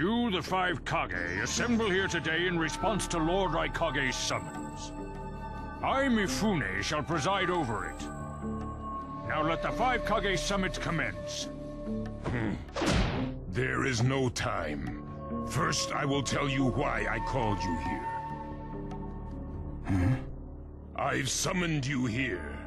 You, the five Kage, assemble here today in response to Lord Raikage's summons. I, Mifune, shall preside over it. Now let the five Kage summit commence. There is no time. First, I will tell you why I called you here. I've summoned you here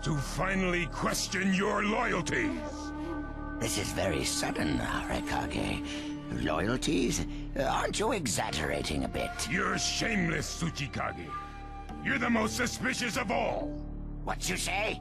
to finally question your loyalties. This is very sudden, Raikage. Loyalties? Aren't you exaggerating a bit? You're shameless, Tsuchikage. You're the most suspicious of all. What you say?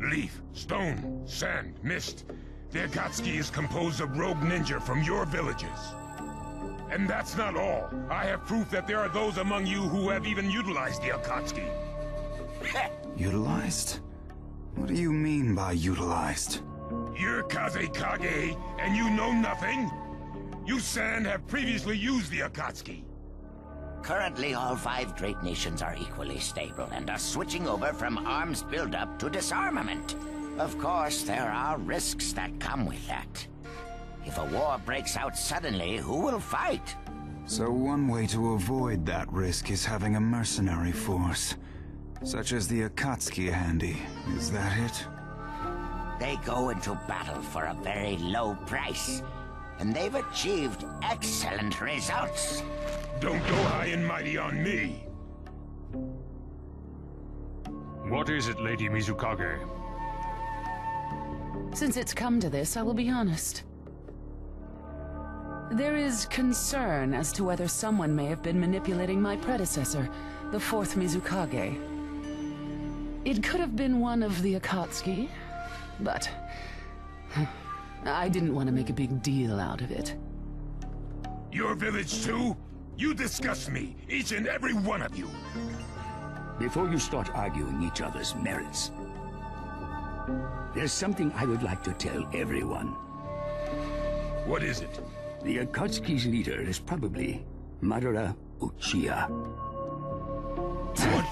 Leaf, stone, sand, mist. The Akatsuki is composed of rogue ninja from your villages. And that's not all. I have proof that there are those among you who have even utilized the Akatsuki. Utilized? What do you mean by utilized? You're Kaze Kage, and you know nothing? You Sand have previously used the Akatsuki. Currently, all five great nations are equally stable and are switching over from arms buildup to disarmament. Of course, there are risks that come with that. If a war breaks out suddenly, who will fight? So one way to avoid that risk is having a mercenary force, such as the Akatsuki handy. Is that it? They go into battle for a very low price, and they've achieved excellent results. Don't go high and mighty on me. What is it, Lady Mizukage? Since it's come to this, I will be honest. There is concern as to whether someone may have been manipulating my predecessor, the fourth Mizukage. It could have been one of the Akatsuki, but I didn't want to make a big deal out of it. Your village too? You disgust me, each and every one of you. Before you start arguing each other's merits, there's something I would like to tell everyone. What is it? The Akatsuki's leader is probably Madara Uchiha. What?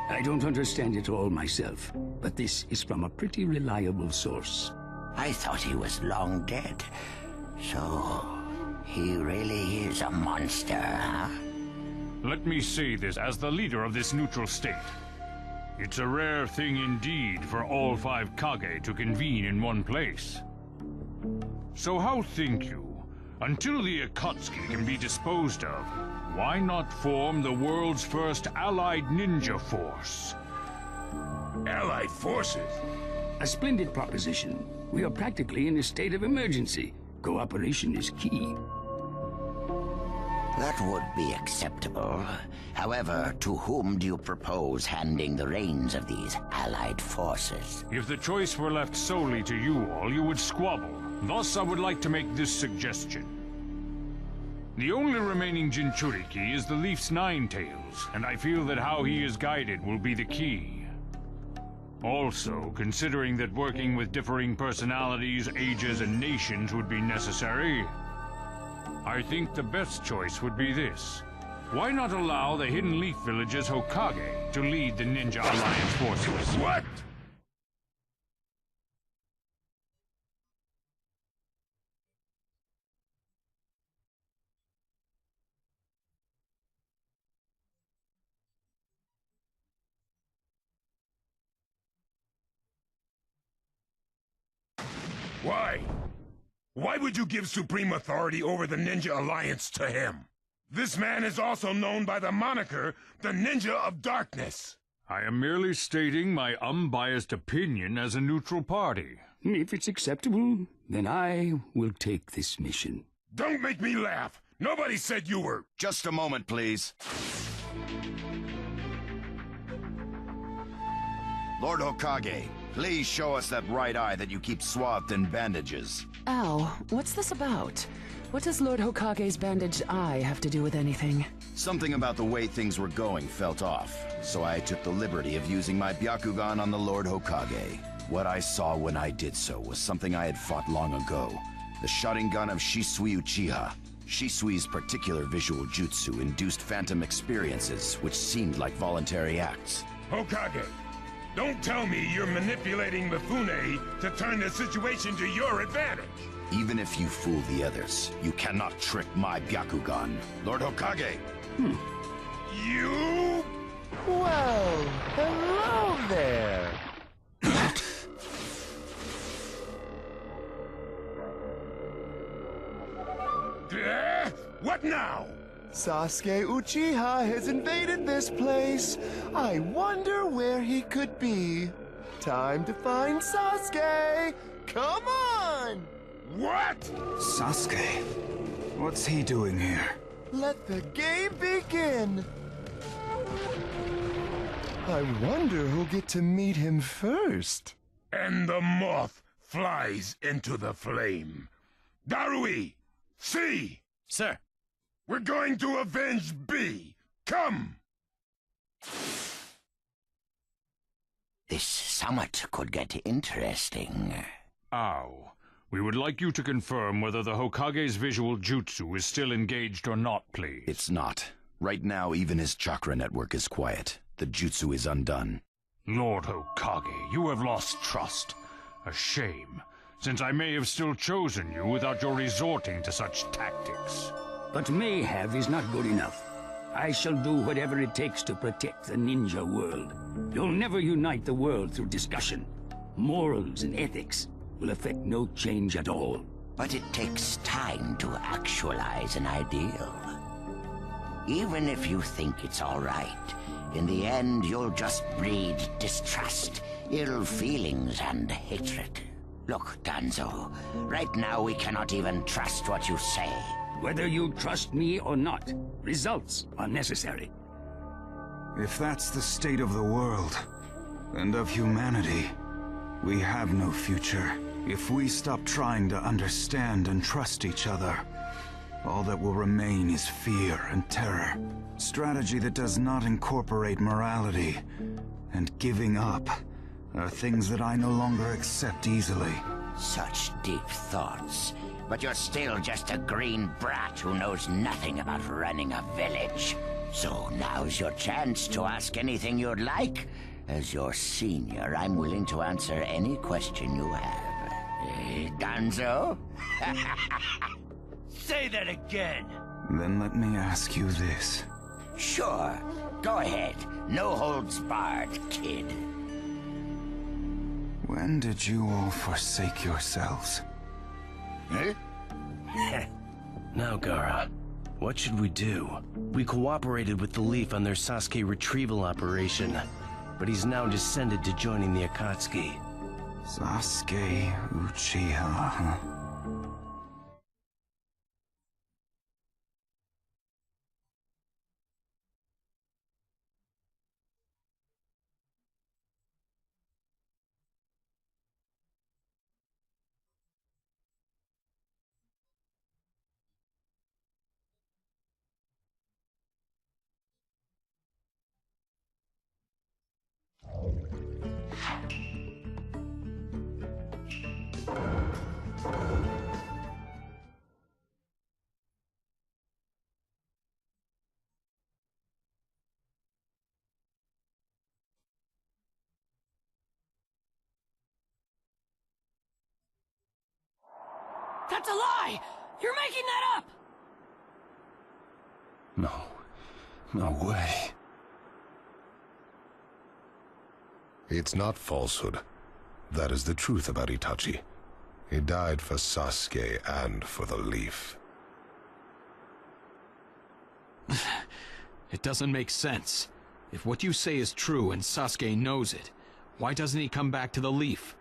I don't understand it all myself, but this is from a pretty reliable source. I thought he was long dead. So, he really is a monster, huh? Let me say this as the leader of this neutral state. It's a rare thing indeed for all five Kage to convene in one place. So how think you, until the Akatsuki can be disposed of, why not form the world's first allied ninja force? Allied forces? A splendid proposition. We are practically in a state of emergency. Cooperation is key. That would be acceptable. However, to whom do you propose handing the reins of these allied forces? If the choice were left solely to you all, you would squabble. Thus, I would like to make this suggestion. The only remaining Jinchuriki is the Leaf's Nine Tails, and I feel that how he is guided will be the key. Also, considering that working with differing personalities, ages, and nations would be necessary, I think the best choice would be this. Why not allow the Hidden Leaf Village's Hokage to lead the Ninja Alliance forces? What? Why? Why would you give supreme authority over the Ninja Alliance to him? This man is also known by the moniker, the Ninja of Darkness. I am merely stating my unbiased opinion as a neutral party. If it's acceptable, then I will take this mission. Don't make me laugh. Nobody said you were... Just a moment, please. Lord Hokage, please show us that right eye that you keep swathed in bandages. Ow, what's this about? What does Lord Hokage's bandaged eye have to do with anything? Something about the way things were going felt off, so I took the liberty of using my Byakugan on the Lord Hokage. What I saw when I did so was something I had fought long ago. The Sharingan of Shisui Uchiha. Shisui's particular visual jutsu induced phantom experiences, which seemed like voluntary acts. Hokage, don't tell me you're manipulating Mifune to turn the situation to your advantage. Even if you fool the others, you cannot trick my Byakugan. Lord Hokage! You... Well, hello there. What now? Sasuke Uchiha has invaded this place. I wonder where he could be. Time to find Sasuke. Come on! What? Sasuke? What's he doing here? Let the game begin. I wonder who'll get to meet him first. And the moth flies into the flame. Darui! See! Sir. We're going to avenge B! Come! This summit could get interesting. Ow. We would like you to confirm whether the Hokage's visual jutsu is still engaged or not, please. It's not. Right now, even his chakra network is quiet. The jutsu is undone. Lord Hokage, you have lost trust. A shame, since I may have still chosen you without your resorting to such tactics. But may have is not good enough. I shall do whatever it takes to protect the ninja world. You'll never unite the world through discussion. Morals and ethics will affect no change at all. But it takes time to actualize an ideal. Even if you think it's all right, in the end you'll just breed distrust, ill feelings, and hatred. Look, Danzo, right now we cannot even trust what you say. Whether you trust me or not, results are necessary. If that's the state of the world, and of humanity, we have no future. If we stop trying to understand and trust each other, all that will remain is fear and terror. Strategy that does not incorporate morality and giving up are things that I no longer accept easily. Such deep thoughts. But you're still just a green brat who knows nothing about running a village. So now's your chance to ask anything you'd like. As your senior, I'm willing to answer any question you have. Danzo? Say that again! Then let me ask you this. Sure. Go ahead. No holds barred, kid. When did you all forsake yourselves? Now, Gaara, what should we do? We cooperated with the Leaf on their Sasuke retrieval operation, but he's now descended to joining the Akatsuki. Sasuke Uchiha, huh? That's a lie! You're making that up! No way. It's not falsehood. That is the truth about Itachi. He died for Sasuke and for the Leaf. It doesn't make sense. If what you say is true and Sasuke knows it, why doesn't he come back to the Leaf?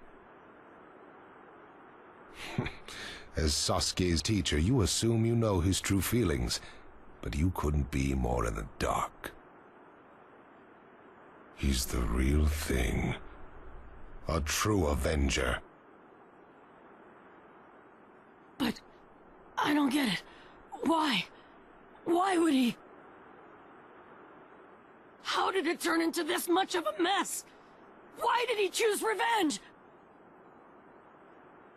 As Sasuke's teacher, you assume you know his true feelings, but you couldn't be more in the dark. He's the real thing. A true Avenger. But I don't get it. Why? Why would he? How did it turn into this much of a mess? Why did he choose revenge?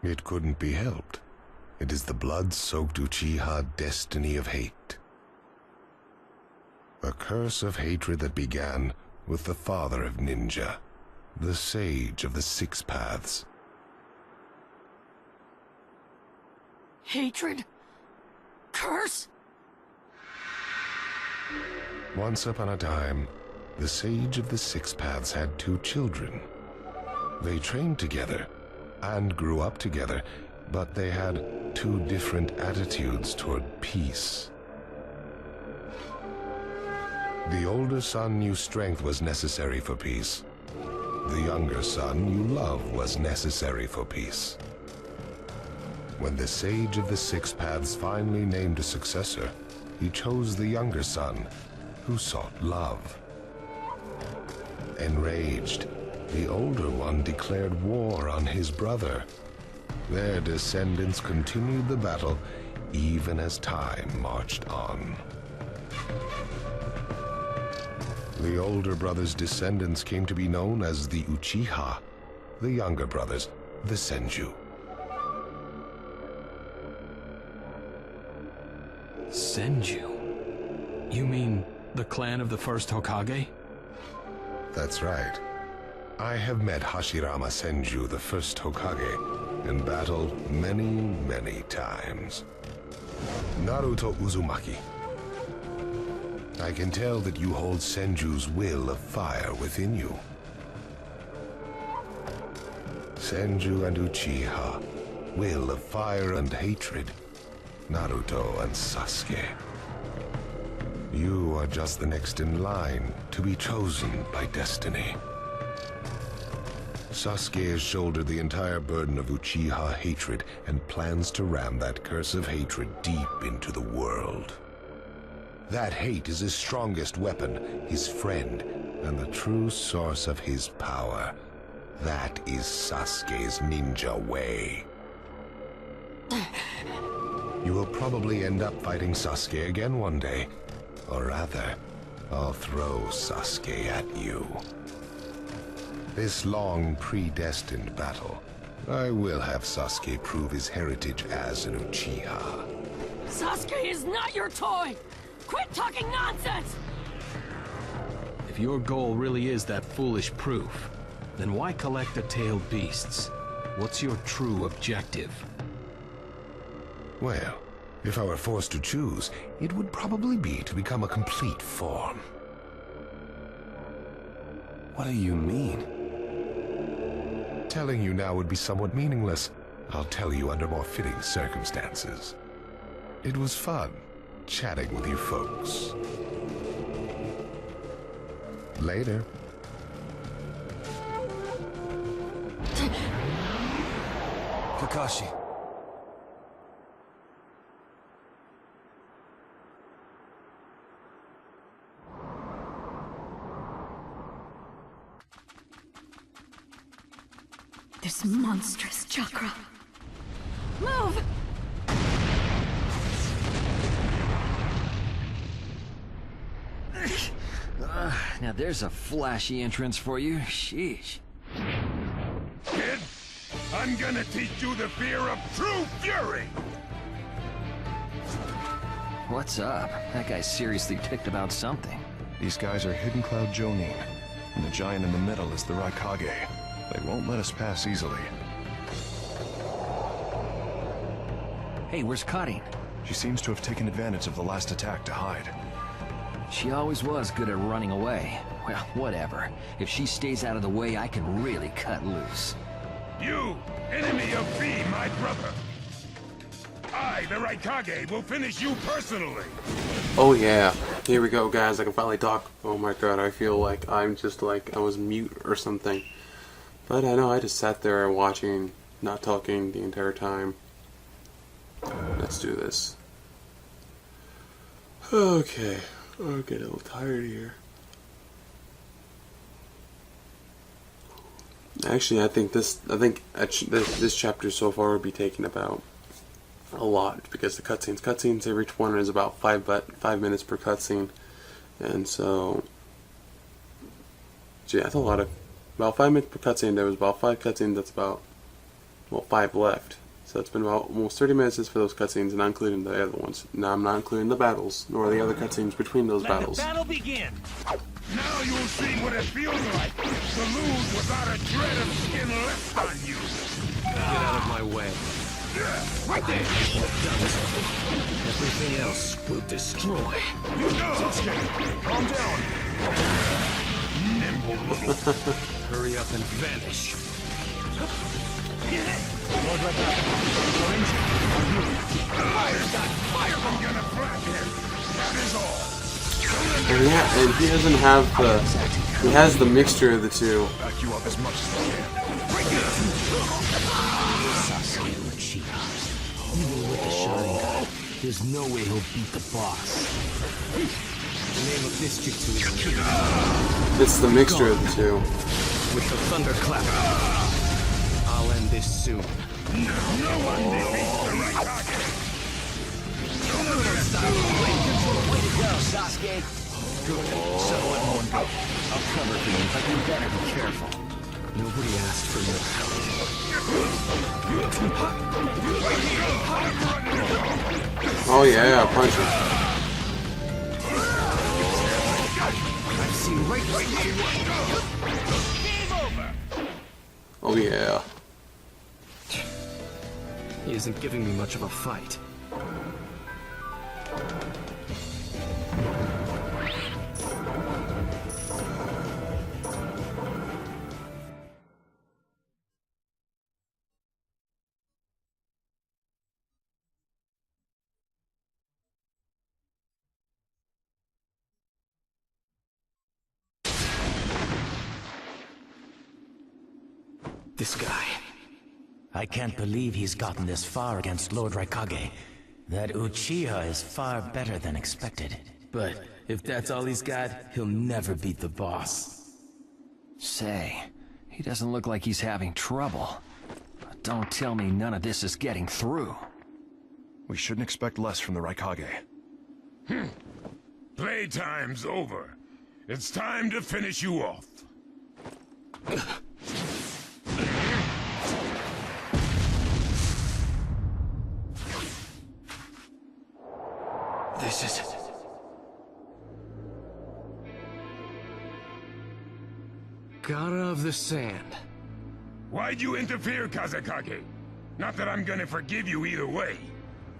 It couldn't be helped. It is the blood-soaked Uchiha destiny of hate. A curse of hatred that began with the father of ninja, the sage of the Six Paths. Hatred? Curse? Once upon a time, the Sage of the Six Paths had 2 children. They trained together and grew up together, but they had 2 different attitudes toward peace. The older son knew strength was necessary for peace. The younger son knew love was necessary for peace. When the Sage of the Six Paths finally named a successor, he chose the younger son, who sought love. Enraged, the older one declared war on his brother. Their descendants continued the battle even as time marched on. The older brother's descendants came to be known as the Uchiha, the younger brothers, the Senju. Senju? You mean the clan of the first Hokage? That's right. I have met Hashirama Senju, the first Hokage, in battle many, many times. Naruto Uzumaki. I can tell that you hold Senju's will of fire within you. Senju and Uchiha, will of fire and hatred. Naruto and Sasuke. You are just the next in line to be chosen by destiny. Sasuke has shouldered the entire burden of Uchiha hatred and plans to ram that curse of hatred deep into the world. That hate is his strongest weapon, his friend, and the true source of his power. That is Sasuke's ninja way. You will probably end up fighting Sasuke again one day. Or rather, I'll throw Sasuke at you. This long, predestined battle, I will have Sasuke prove his heritage as an Uchiha. Sasuke is not your toy! Quit talking nonsense! If your goal really is that foolish proof, then why collect the tailed beasts? What's your true objective? Well, if I were forced to choose, it would probably be to become a complete form. What do you mean? Telling you now would be somewhat meaningless. I'll tell you under more fitting circumstances. It was fun chatting with you folks. Later. Kakashi. This monstrous chakra. Move! Now there's a flashy entrance for you. Sheesh. Kid, I'm gonna teach you the fear of true fury! What's up? That guy's seriously ticked about something. These guys are Hidden Cloud Jonin, and the giant in the middle is the Raikage. They won't let us pass easily. Hey, where's Karin? She seems to have taken advantage of the last attack to hide. She always was good at running away. Well, whatever. If she stays out of the way, I can really cut loose. You, enemy of B, my brother. I, the Raikage, will finish you personally. Oh yeah, here we go guys, I can finally talk. Oh my god, I feel like I'm just like I was mute or something. But I know I just sat there watching, not talking the entire time. Let's do this. Okay, I'm getting a little tired here. Actually, I think this chapter so far would be taking about a lot because the cutscenes every one is about 5 minutes per cutscene, and so yeah, that's a lot of about 5 minutes per cutscene. There was about 5 cutscenes. That's about 5 left. So it's been about almost 30 minutes just for those cutscenes, not including the other ones. Now I'm not including the battles nor the other cutscenes between those battles. Let the battle begin. Now you'll see what it feels like to lose without a shred of skin left on you. Get out of my way. Right there. Everything else will destroy. Sasuke, calm down. Nimble little. Hurry up and vanish. And yeah, and he doesn't have the. He has the mixture of the two. Back you up as much as I can. Sasuke Uchiha. Even with the Sharingan, there's no way he'll beat the boss. The name of this jutsu is Kage. It's the mixture of the two. With the thunderclap, I'll end this soon. No one defeats the Raikage! Way to go, Sasuke. Good. So let one go. I'll cover for you, but you better be careful. Nobody asked for your help. Oh yeah, punch him. I've seen right Oh yeah. He isn't giving me much of a fight. This guy. I can't believe he's gotten this far against Lord Raikage. That Uchiha is far better than expected. But if that's all he's got, he'll never beat the boss. Say, he doesn't look like he's having trouble. But don't tell me none of this is getting through. We shouldn't expect less from the Raikage. Playtime's over. It's time to finish you off. This is... Gara of the Sand. Why'd you interfere, Kazekage? Not that I'm gonna forgive you either way.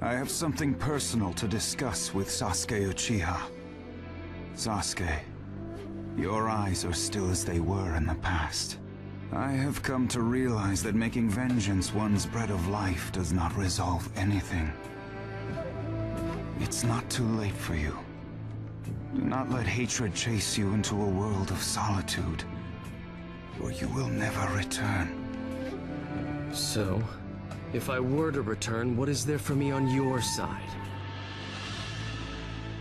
I have something personal to discuss with Sasuke Uchiha. Sasuke, your eyes are still as they were in the past. I have come to realize that making vengeance one's bread of life does not resolve anything. It's not too late for you. Do not let hatred chase you into a world of solitude, or you will never return. So, if I were to return, what is there for me on your side?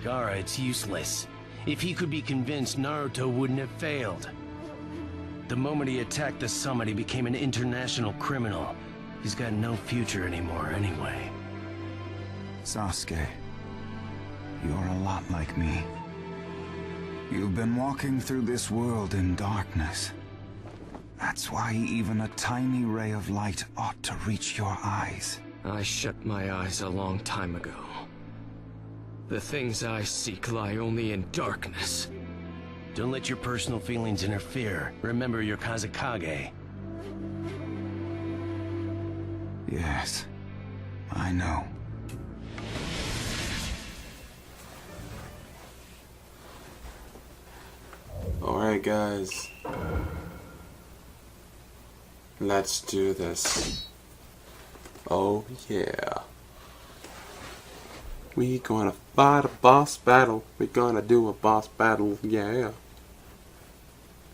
Gara, it's useless. If he could be convinced, Naruto wouldn't have failed. The moment he attacked the summit, he became an international criminal. He's got no future anymore, anyway. Sasuke, you're a lot like me. You've been walking through this world in darkness. That's why even a tiny ray of light ought to reach your eyes. I shut my eyes a long time ago. The things I seek lie only in darkness. Don't let your personal feelings interfere. Remember your Kazekage. Yes, I know. Alright guys. Let's do this. Oh yeah. We gonna fight a boss battle. We gonna do a boss battle, yeah.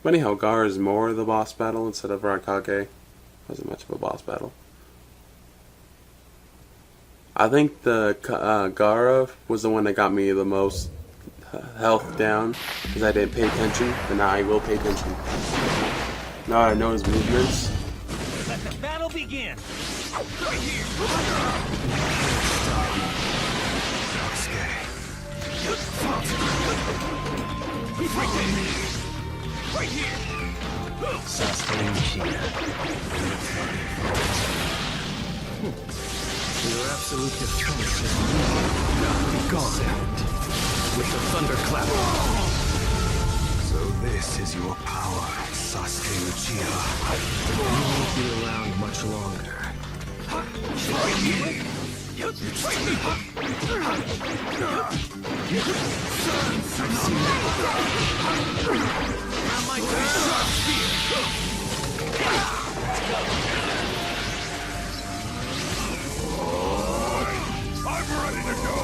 Funny how Gara is more the boss battle instead of Raikage. Wasn't much of a boss battle. I think the Gara was the one that got me the most health down because I didn't pay attention, but now I will pay attention. Now I know his movements. Let the battle begin! Right here! Right here! Sasuke Uchiha. Your absolute defense is now be gone. With the thunderclap. So this is your power, Sasuke Uchiha. You won't be around much longer. I'm ready to go!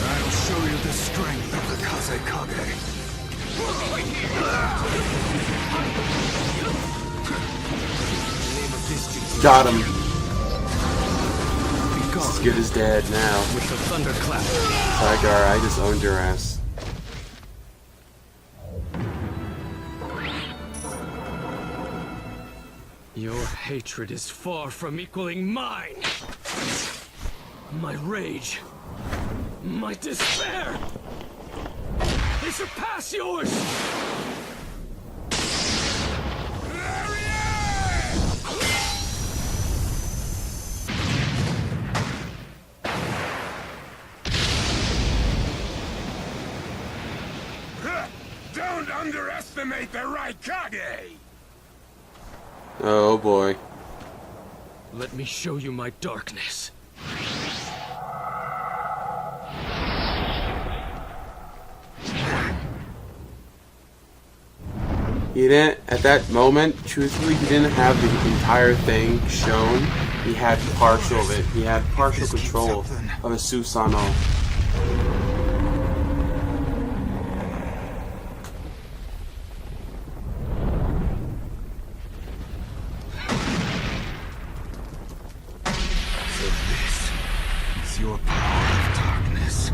I'll show you the strength of the Kage. Got him. As good as dead now. With the thunderclap. Tiger, I just owned your ass. Your hatred is far from equaling mine. My rage, my despair, they surpass yours! Don't underestimate the Raikage! Oh boy. Let me show you my darkness. He didn't, at that moment, truthfully, he didn't have the entire thing shown. He had partial of it. He had partial control of a Susanoo. So this is your power of darkness.